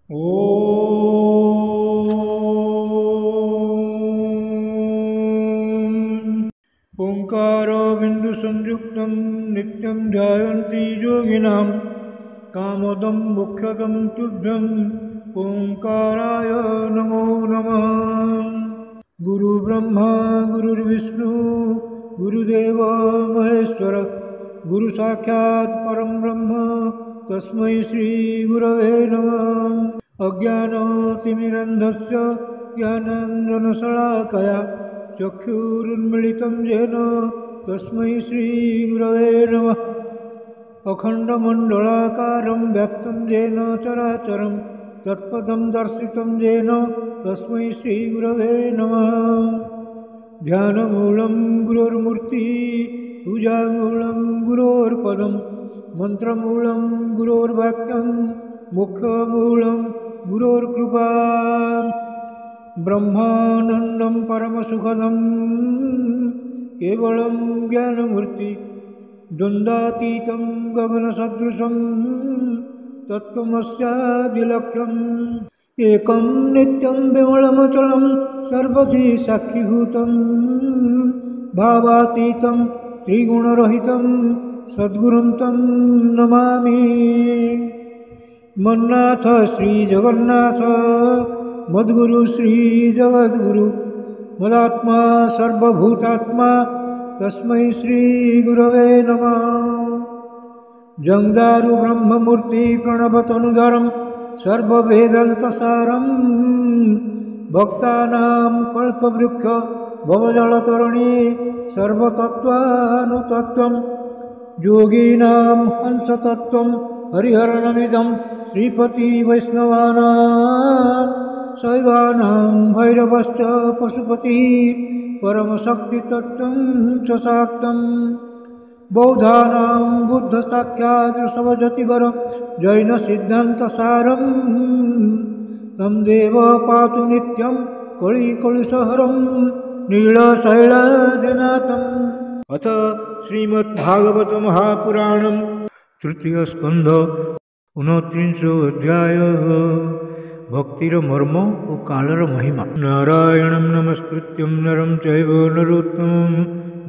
ओंकारो बिंदु संयुक्तं नित्यं ध्यायन्ति योगिनां कामदं मोक्षदं तुभ्यं ओंकाराय नमो नमः। गुरु ब्रह्मा गुरुर्विष्णु गुरुदेव महेश्वर गुरु साक्षात् परं ब्रह्म तस्मै श्री गुरवे नमः। अज्ञानतिमिरन्धस्य ज्ञानाञ्जनशलाकया चक्षुरुन्मीलितं येन तस्मै श्री गुरवे नमः। अखण्डमण्डलाकारं व्याप्तं येन चराचरं तत्पदं दर्शितं येन तस्मै श्री गुरवे नमः। ध्यानमूलं गुरोर्मूर्तिः पूजामूलं गुरोर्पदं मन्त्रमूलं गुरोर्वाक्यं मोक्षमूलं गुरोर्कृपा। ब्रह्मानन्दं परमसुखदं केवलं ज्ञानमूर्ति द्वन्द्वातीतं गगनसदृशं तत्त्वमस्यादिलक्ष्यम्। एकं नित्यं विमलमचलं सर्वधी साक्षीभूतं भावातीतं त्रिगुणरहितं सद्गुरुं तं नमामि। मन्नाथ श्रीजगन्नाथ मद्गुरु श्रीजगद्गुरु मदात्मा सर्वभूतात्मा तस्मै श्रीगुरवे नमः। जङ्गारु ब्रह्ममूर्ति प्रणवतनुधरं सर्ववेदान्तसारं भक्तानां कल्पवृक्ष भवजलतरणी सर्वतत्त्वानुतत्त्वं योगीनां हंसतत्त्वं हरिहरणमिदं श्रीपति वैष्णवानां शैवानां भैरवश्च पशुपतिः परमशक्तितत्त्वं च शाक्तं बौद्धानां बुद्धसाक्षात् ऋषभजतिवर जैनसिद्धान्तसारं तं देव पातु नित्यं कलिकलुषहरं नीलशैलादिनाथम्। अथ श्रीमद्भागवत महापुराणं तृतीयस्कन्ध 29 अध्याय भक्तिर मर्म और कालर महिमा। नारायणं नमस्कृत्यं नरं चैव नरोत्तमं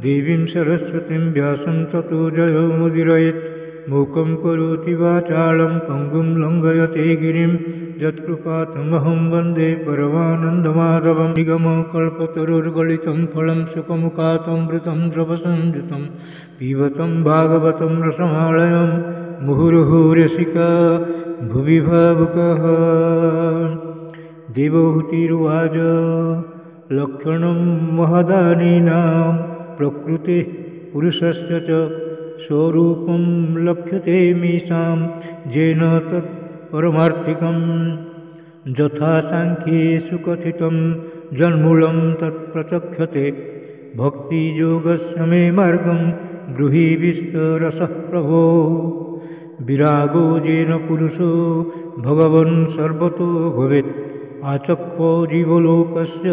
देवीं सरस्वतीं व्यासं ततो जयमुदीरयेत्। मूकं करोति वाचालं पङ्गुं लङ्घयते गिरिं यत्कृपातमहं वन्दे परमानन्दमाधवं। निगमकल्पतरुर्गलितं फलं सुखमुखातमृतं द्रवसंयुतं पिबतं भागवतं रसमालयं मुहुर्मुहुरसिका भुवि भावुकः। देवहूतिरुवाच लक्षणं महदानीनां प्रकृतेः पुरुषस्य च स्वरूपं लक्ष्यते मीशां येन तत् परमार्थिकं। यथा सांख्येषु कथितं जन्मूलं तत्प्रचक्षते भक्तियोगस्य मे मार्गं ब्रूहि विस्तरसः प्रभो। विरागो येन पुरुषो भगवन् सर्वतो भवेत् आचक्ष्व जीवलोकस्य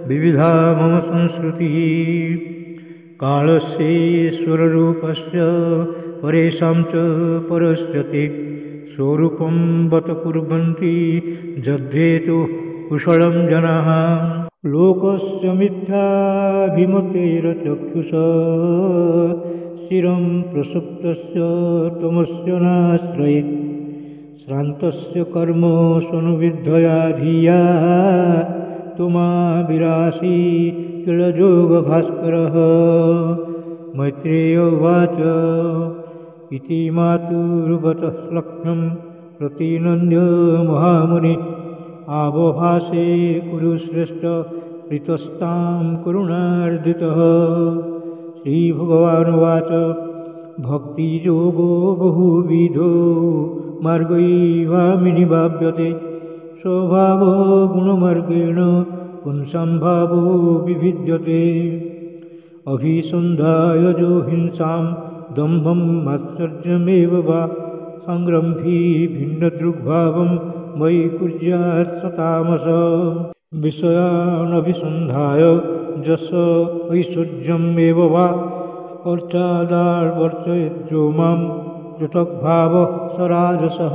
विविधा मम संस्कृतिः। कालस्येश्वररूपस्य परेषां च परस्य ते स्वरूपं बत कुर्वन्ति जद्धेतु कुशलं जनाः। लोकस्य मिथ्याभिमतेरचक्षुषा स्थिरं प्रसुप्तस्य तमस्य नाश्रये। श्रान्तस्य कर्म स्वनुविद्धया धिया त्वमाविरासि किल योगभास्करः। मैत्रेय उवाच इति मातुर्वचः लक्ष्यं प्रतिनन्द्य महामुनि आवभासे कुरुश्रेष्ठ प्रीतस्तां करुणार्दितः। श्रीभगवानुवाच भक्तियोगो बहुविधो मार्गैवामिनिभाव्यते स्वभावगुणमार्गेण पुंसां विभिद्यते। अभिसन्धाय जो हिंसां दम्भं मात्सर्यमेव वा संग्रम्भि भिन्नदृग्भावं मयि कुर्यात् स तामसः। विषयानभिसन्धाय जस ऐश्वर्यमेव वा अर्चादार्वर्चयेज्जो मां पृथग्भावः स राजसः।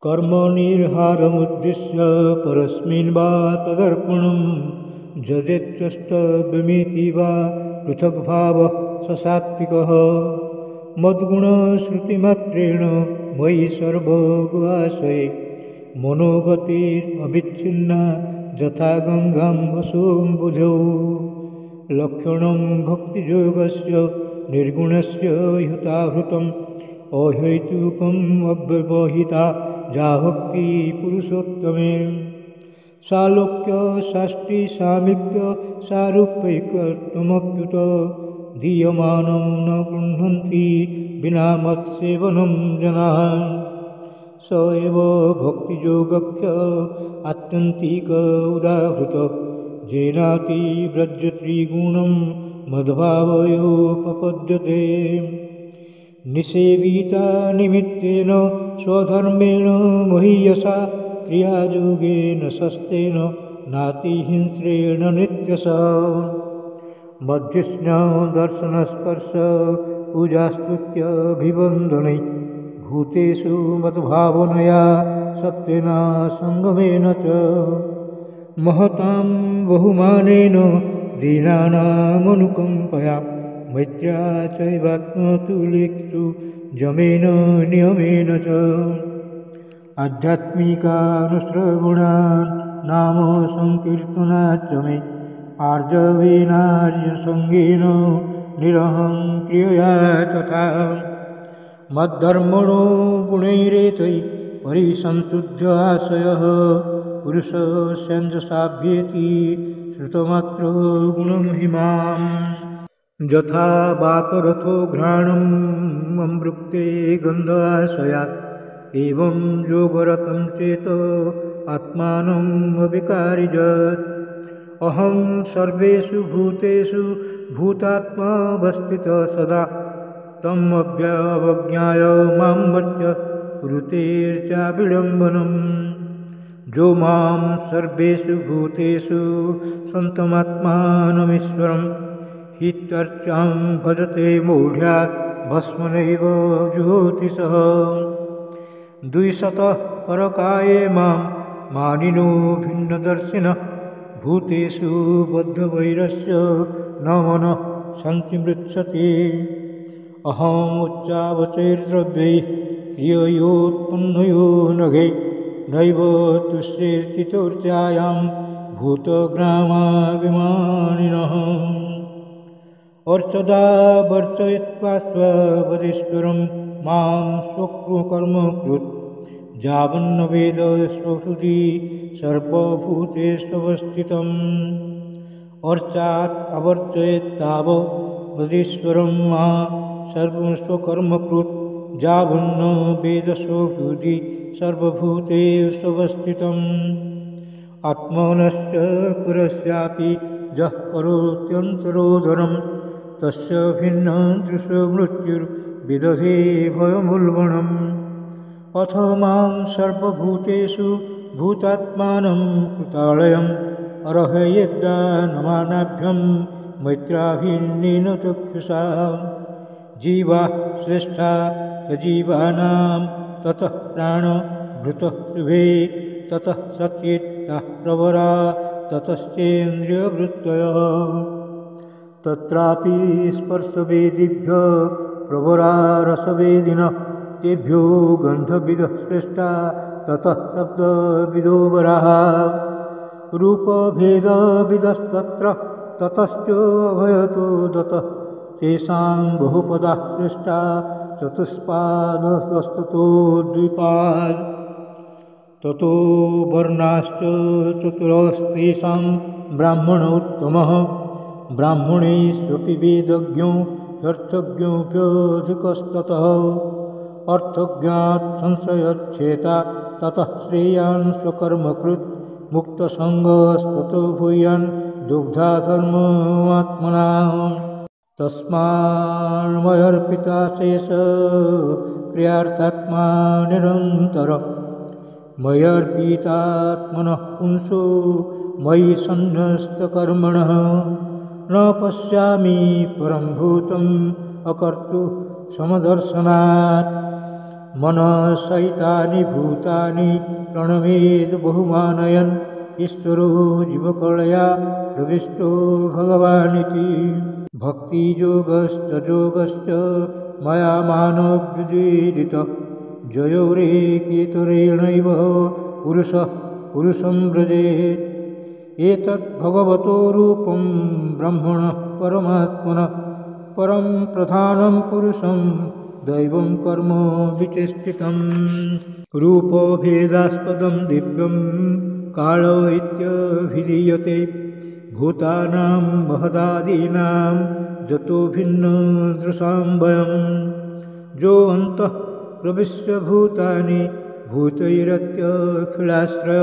कर्मनिर्हारमुद्दिश्य परस्मिन् वा तदर्पणं जदेत्यष्टव्यमिति वा पृथग्भावः स सात्विकः मद्गुणश्रुतिमात्रेण मयि सर्वगवाश्रये मनोगतिरविच्छिन्ना यथा गङ्गां वसुम्बुधौ लक्षणं भक्तियोगस्य निर्गुणस्य युताहृतम् अहैतुकम् अव्यवहिता या भक्ति पुरुषोत्तमे सालोक्य साष्टि सामीप्य सारूप्यैकत्वमप्युत दीयमानं न गृह्णन्ति विना मत्सेवनं जनाः स एव भक्तियोगख्य आत्यन्तिक उदाहृत येनाति व्रजत्रिगुणं मद्भावयोपपद्यते निसेविता निमित्तेन स्वधर्मेण महीयसा क्रियायोगेन शस्तेन नातिहिंस्रेण नित्यशः मध्यस्न दर्शनस्पर्श पूजास्तुत्यभिवन्दनै भूतेषु मद्भावनया सत्त्वेन सङ्गमेन च महतां बहुमानेन दीनानामनुकम्पया मैत्र्या चैवात्मतुलेक्षु जमेन नियमेन च आध्यात्मिकानुश्रवणान् नाम संकीर्तनाच्च मे आर्जवेनार्यसङ्गेन निरहं क्रियया तथा मद्धर्मणो गुणैरेतैः परिसंशुद्ध आशयः पुरुषस्यञ्जसाभ्येति श्रुतमात्रो गुणमहिमाम् यथा वातरथो घ्राणम् अमृक्ते गन्धाशयात् एवं योगरतं चेत आत्मानम् अविकारिजत् अहं सर्वेषु भूतेषु भूतात्मावस्थितः सदा तम् अव्यवज्ञाय मां मर्त्य कुरुतेर्चाविडम्बनम् जो मां सर्वेषु भूतेषु सन्तमात्मानमीश्वरम् हित्यर्चां भजते मूढ्यात् भस्मनैव ज्योतिषः द्विशतः परकाये मां मानिनो भिन्नदर्शिनः भूतेषु बद्धवैरस्य न मनः सन्ति अहमुच्चावचैर्द्रव्यैः क्रिययोत्पन्नयो नघे नैव तुष्येर्चितोर्चायां भूतग्रामाभिमानिनः अर्चदा वर्चयित्वा स्वपदेश्वरं मां स्वकर्मकृत् यावन्न वेद स्वहृदि सर्वभूतेष्वस्थितम् अर्चात् अवर्चयेत्तावदेश्वरं मा सर्वस्वकर्मकृत् यावन्न वेद स्वहृदि सर्वभूतेष्वस्थितम् आत्मनश्च परस्यापि यः करोत्यन्तरोदरं तस्य भिन्नं दृशमृत्युर्विदधे भयमुल्बणम् अथ मां सर्वभूतेषु भूतात्मानं कृतालयम् अर्हयेद्दानमानाभ्यं मैत्राभिन्नेन चक्षुषा जीवा श्रेष्ठा सजीवानां ततः प्राणभृतः शुभे ततः सचेताः प्रवरा ततश्चेन्द्रियवृत्तयः तत्रापि स्पर्शवेदिभ्यः प्रवरा रसवेदिनः तेभ्यो गन्धविदः श्रेष्ठा ततः शब्दविदो वराः रूपभेदविदस्तत्र ततश्चोभयतो दतः तेषां बहुपदाः श्रेष्ठा चतुष्पादस्ततो द्विपाद ततो वर्णाश्च चतुरस्तेषां ब्राह्मणोत्तमः ब्राह्मणेष्वपि वेदज्ञो अर्थज्ञोऽप्यधिकस्ततः अर्थज्ञात् संशयच्छेता ततः श्रेयान् स्वकर्मकृत् मुक्तसङ्गस्ततो भूयान् दुग्धाधर्मात्मना तस्मान्मयर्पिता शेष क्रियार्थात्मा निरन्तर मयर्पितात्मनः पुंसो मयि सन्न्यस्तकर्मणः न पश्यामि परं भूतम् अकर्तुः समदर्शनात् मनसहितानि भूतानि प्रणमेद बहुमानयन् ईश्वरो जीवकलया प्रविष्टो भगवानिति। भक्तियोगश्च मया मानव्युदीरितः जयोरेकेतरेणैव पुरुषं व्रजेत्। एतत् भगवतो रूपं ब्रह्मणः परमात्मनः परं प्रधानं पुरुषं दैवं कर्म विचेष्टितम्। रूपभेदास्पदं दिव्यं काल इत्यभिधीयते भूतानां महदादीनां जतो भिन्न दृशां वयं। जो अन्तः प्रविश्य भूतानि भूतैरत्यखिलाश्रय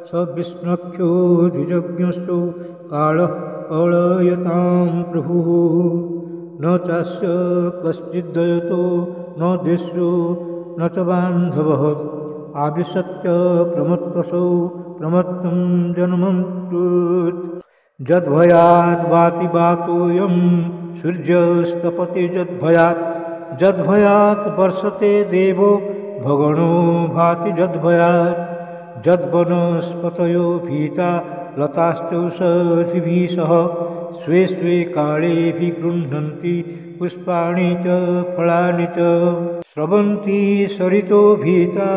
स विष्णुख्यो द्विजज्ञस्तु कालः कलयतां प्रभुः। न चास्य कश्चिद्दयतो न देश्यो न च बान्धवः आविशत्य प्रमत्तसौ प्रमत्तं जन्मन्तुत्। जद्भयात् वाति वातोऽयं सूर्यस्तपति जद्भयात् वर्षते देवो भगणो भाति जद्भयात्। जद्वनस्पतयो भीता लताश्चौषधिभिः सह स्वे स्वे कालेऽभिगृह्णन्ति पुष्पाणि च फलानि च। स्रवन्ति सरितो भीता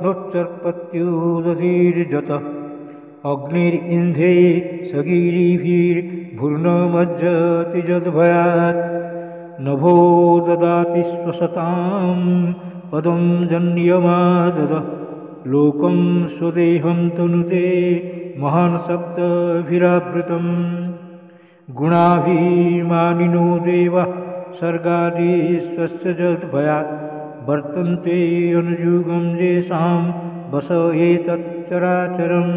नोच्चर्पत्युदधीर्जतः अग्निरिन्धे सगीरिभिर्भुर्नमज्जति जद्भयात्। नभो ददाति स्वसतां पदं जन्यमाददः लोकं स्वदेहं तनुते महान् शब्दभिरावृतम्। गुणाभिमानिनो देवः सर्गादिस्वस्य जद्भयात् वर्तन्ते अनुयुगं येषां वश एतच्चराचरम्।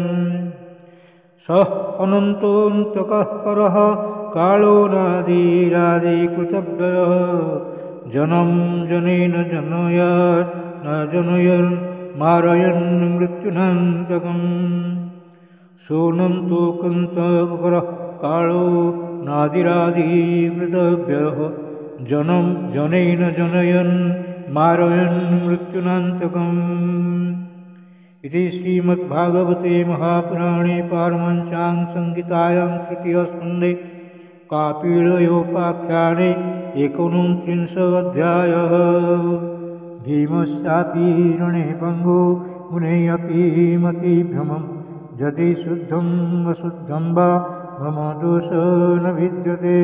सः अनन्तोऽन्तकः परः कालो नादिरादिकृतव्ययः जनं जनेन जनयात् न जनयन् मारयन् मृत्युनान्तकम्। सोऽनन्तोऽन्तकः कालो नादिरादिकृतव्ययः जनं जनेन जनयन् मारयन् मृत्युनान्तकम्। इति श्रीमद्भागवते महापुराणे पारमहंस्यां संहितायां तृतीयस्कन्धे कापीडयोपाख्याने 39 भीमस्यापि रणे पङ्गो मुनेऽपि मतिभ्रमं यदि शुद्धं वशुद्धं वा मम दोषो न विद्यते।